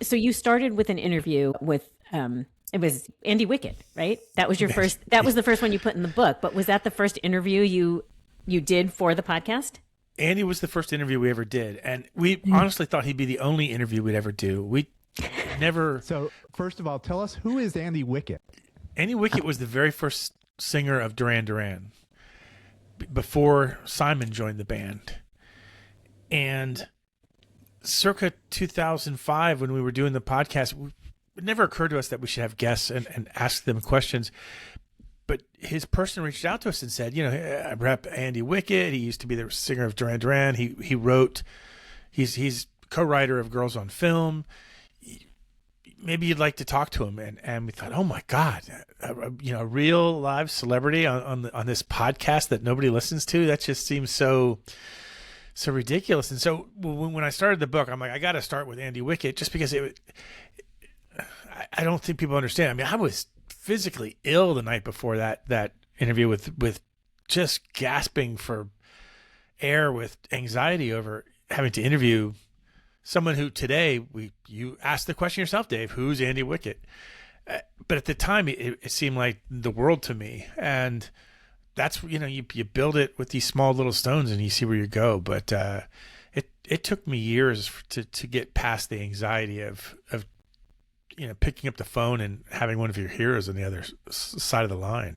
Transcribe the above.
so you started with an interview with, it was Andy Wickett, right? That was your first, that was the first one you put in the book, but was that the first interview you did for the podcast? Andy was the first interview we ever did. And we honestly thought he'd be the only interview we'd ever do. We never. So first of all, tell us, who is Andy Wickett? Andy Wickett was the very first singer of Duran Duran before Simon joined the band. And circa 2005, when we were doing the podcast, it never occurred to us that we should have guests and ask them questions. But his person reached out to us and said, I rep Andy Wickett. He used to be the singer of Duran Duran. He wrote, he's co-writer of Girls on Film. Maybe you'd like to talk to him. And we thought, oh my God, a real live celebrity on this podcast that nobody listens to. That just seems so ridiculous. And so when I started the book, I'm like, I got to start with Andy Wickett, just because I don't think people understand. I mean, I was physically ill the night before that interview with just gasping for air, with anxiety over having to interview someone who today you asked the question yourself, Dave, who's Andy Wickett? But at the time it seemed like the world to me. And that's, you build it with these small little stones and you see where you go. But it took me years to get past the anxiety of picking up the phone and having one of your heroes on the other side of the line.